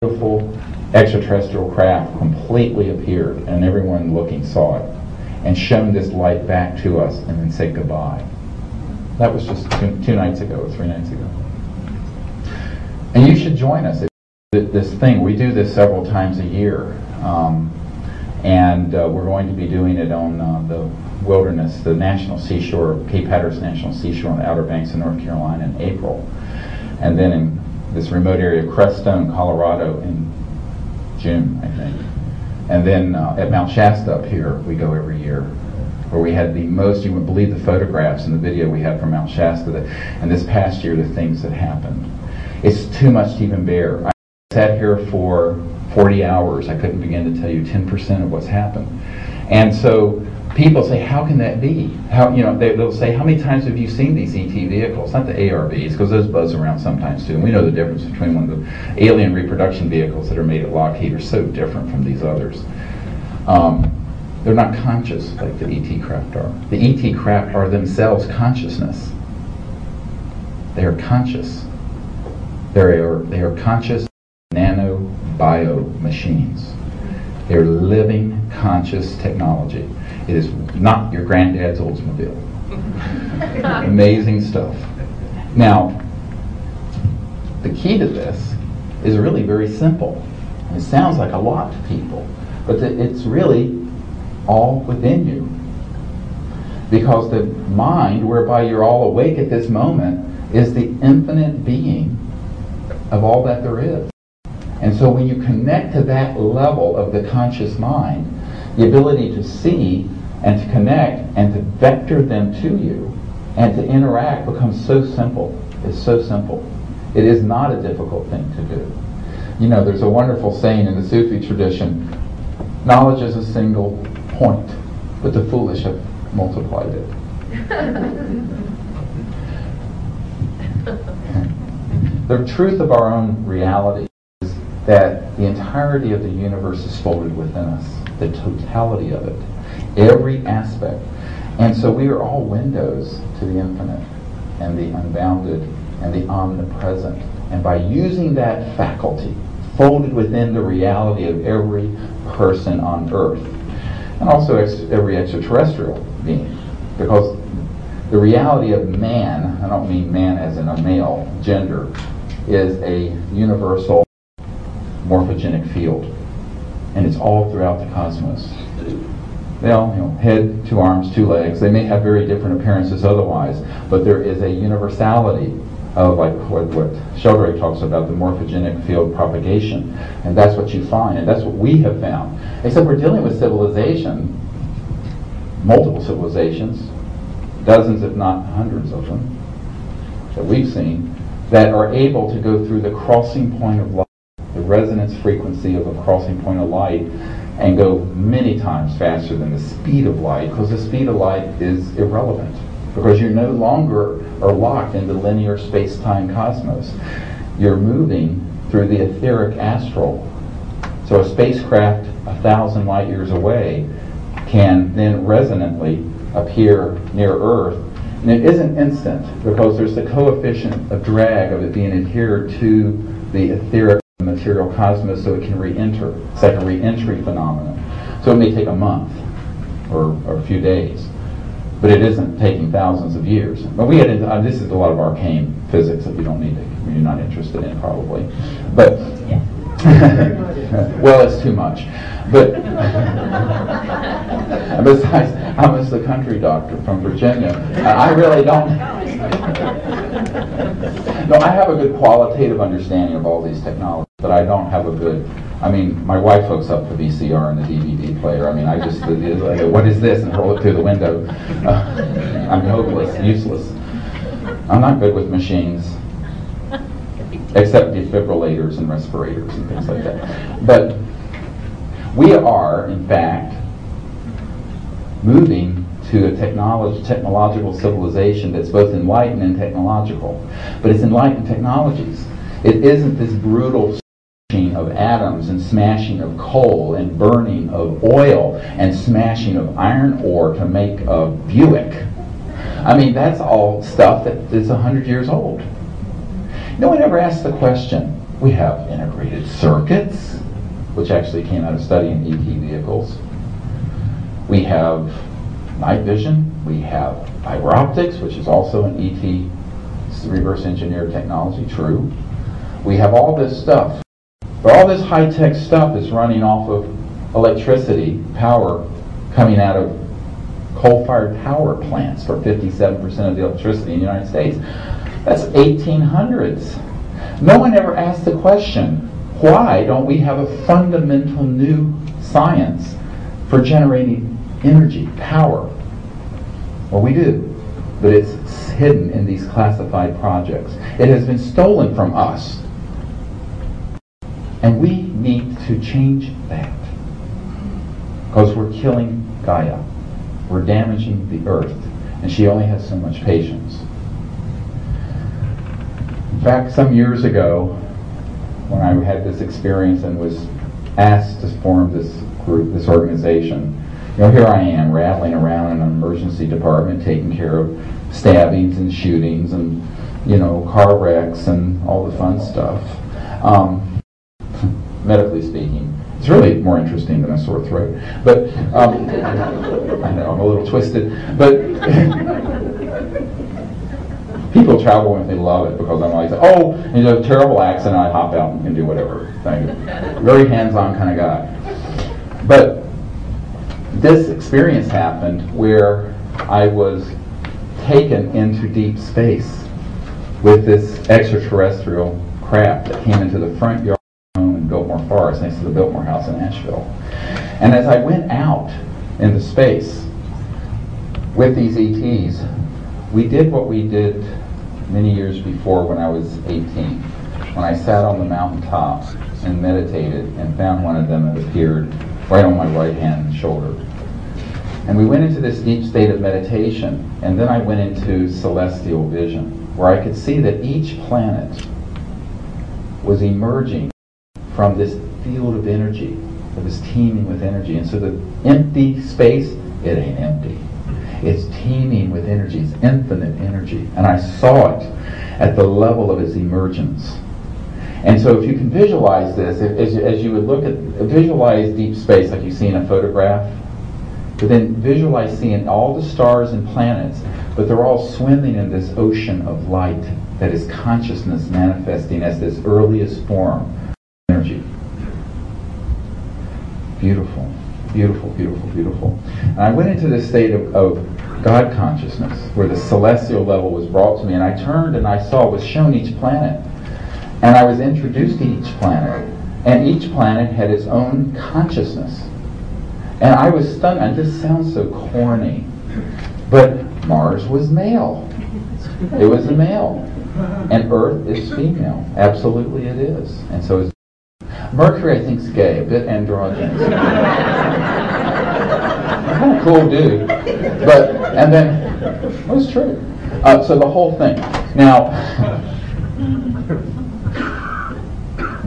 beautiful extraterrestrial craft completely appeared, and everyone looking saw it, and shone this light back to us, and then said goodbye. That was just two nights ago, or 3 nights ago. And you should join us. This thing, we do this several times a year, and we're going to be doing it on the wilderness, the National Seashore, Cape Hatteras National Seashore on the Outer Banks of North Carolina in April, and then in this remote area of Crestone, Colorado in June, I think. And then at Mount Shasta up here, we go every year, where we had the most, you wouldn't believe the photographs and the video we had from Mount Shasta, and this past year, the things that happened. It's too much to even bear. I sat here for 40 hours. I couldn't begin to tell you 10% of what's happened. And so people say, how can that be? How, you know, they'll say, how many times have you seen these ET vehicles? Not the ARVs, because those buzz around sometimes too. And we know the difference between one of the alien reproduction vehicles that are made at Lockheed are so different from these others. They're not conscious like the ET craft are. The ET craft are themselves consciousness. They are conscious. They are conscious nano-bio machines. They're living conscious technology. It is not your granddad's Oldsmobile. Amazing stuff. Now, the key to this is really very simple. It sounds like a lot to people, but it's really all within you. Because the mind, whereby you're all awake at this moment, is the infinite being of all that there is. And so when you connect to that level of the conscious mind, the ability to see and to connect and to vector them to you and to interact becomes so simple. It's so simple. It is not a difficult thing to do. You know, there's a wonderful saying in the Sufi tradition, knowledge is a single point, but the foolish have multiplied it. The truth of our own reality is that the entirety of the universe is folded within us, the totality of it, every aspect. And so we are all windows to the infinite and the unbounded and the omnipresent. And by using that faculty, folded within the reality of every person on earth, and also every extraterrestrial being, because the reality of man, I don't mean man as in a male gender, is a universal morphogenic field, and it's all throughout the cosmos. They all, you know, head, 2 arms, 2 legs. They may have very different appearances otherwise, but there is a universality of, like what Sheldrake talks about, the morphogenic field propagation, and that's what you find, and that's what we have found. Except we're dealing with civilization, multiple civilizations, dozens if not hundreds of them that we've seen, that are able to go through the crossing point of light, the resonance frequency of a crossing point of light, and go many times faster than the speed of light, because the speed of light is irrelevant, because you no longer are locked in the linear space-time cosmos. You're moving through the etheric astral. So a spacecraft 1,000 light years away can then resonantly appear near Earth. And it isn't instant, because there's the coefficient of drag of it being adhered to the etheric material cosmos, so it can re-enter. It's like a re-entry phenomenon. So it may take a month or a few days, but it isn't taking thousands of years. But we get into, this is a lot of arcane physics that you don't need to, you're not interested in probably. But, well, it's too much. But besides, I'm just the country doctor from Virginia. I really don't. No, I have a good qualitative understanding of all these technologies, but I don't have a good, I mean, my wife hooks up the VCR and the DVD player. I mean, I just, what is this? And roll it through the window. I'm hopeless, useless. I'm not good with machines, except defibrillators and respirators and things like that. But we are, in fact, moving to a technological civilization that's both enlightened and technological. But it's enlightened technologies. It isn't this brutal smashing of atoms and smashing of coal and burning of oil and smashing of iron ore to make a Buick. I mean, that's all stuff that is 100 years old. No one ever asks the question, We have integrated circuits, which actually came out of studying ET vehicles. We have night vision. We have fiber optics, which is also an ET reverse engineered technology, true. We have all this stuff. But all this high-tech stuff is running off of electricity, power, coming out of coal-fired power plants for 57% of the electricity in the United States. That's 1800s. No one ever asked the question, why don't we have a fundamental new science for generating energy, power? Well, we do, but it's hidden in these classified projects. It has been stolen from us. And we need to change that, because we're killing Gaia. We're damaging the earth, and she only has so much patience. In fact, some years ago, when I had this experience and was asked to form this group, this organization, here I am rattling around in an emergency department taking care of stabbings and shootings and, car wrecks and all the fun stuff. Medically speaking, it's really more interesting than a sore throat. But I know I'm a little twisted. But people travel with me, love it, because I'm like, oh, a terrible accident, I hop out and can do whatever. Very hands-on kind of guy. But this experience happened where I was taken into deep space with this extraterrestrial craft that came into the front yard in Biltmore Forest, next to the Biltmore House in Asheville. And as I went out into space with these ETs, we did what we did many years before when I was 18, when I sat on the mountaintop and meditated and found one of them that appeared right on my right hand shoulder. And we went into this deep state of meditation, and then I went into celestial vision, where I could see that each planet was emerging from this field of energy that was teeming with energy. And so the empty space, it ain't empty. It's teeming with energy. It's infinite energy. And I saw it at the level of its emergence. And so if you can visualize this, as you would visualize deep space like you see in a photograph, but then visualize seeing all the stars and planets, but they're all swimming in this ocean of light that is consciousness manifesting as this earliest form of energy. Beautiful, beautiful, beautiful, beautiful. And I went into this state of God consciousness, where the celestial level was brought to me, and I turned and I was shown each planet. And I was introduced to each planet, and each planet had its own consciousness. And I was stunned. And this sounds so corny, but Mars was male. It was a male. And Earth is female. Absolutely it is. And so is Mercury, I think, is gay, a bit androgynous. Kind of cool dude. And then, it was true. So the whole thing. Now,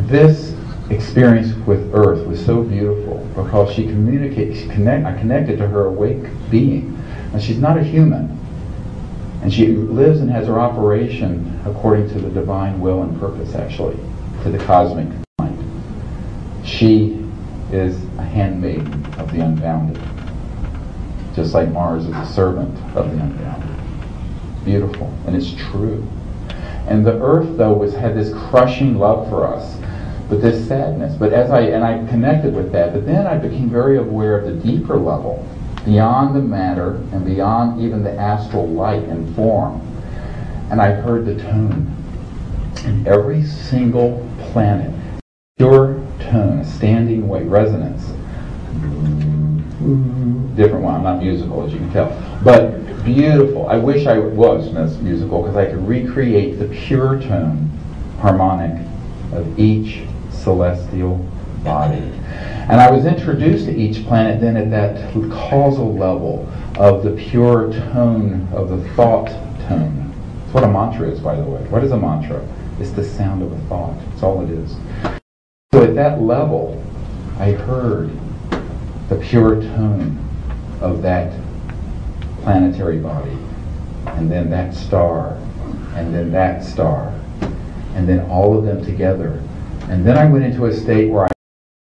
this experience with Earth was so beautiful because I connected to her awake being. And she's not a human. And she lives and has her operation according to the divine will and purpose, actually, to the cosmic mind. She is a handmaiden of the unbounded, just like Mars is a servant of the unbounded. Beautiful, and it's true. And the Earth, though, had this crushing love for us, but this sadness. But I connected with that, but then I became very aware of the deeper level, beyond the matter and beyond even the astral light and form. And I heard the tone. In every single planet, pure tone, a standing wave, resonance. Different one, I'm not musical as you can tell, but beautiful. I wish I was musical because I could recreate the pure tone, harmonic, of each celestial body. And I was introduced to each planet then at that causal level of the pure tone of the thought tone. That's what a mantra is, by the way. What is a mantra? It's the sound of a thought. That's all it is. So at that level, I heard the pure tone of that planetary body, and then that star, and then that star, and then all of them together And then I went into a state where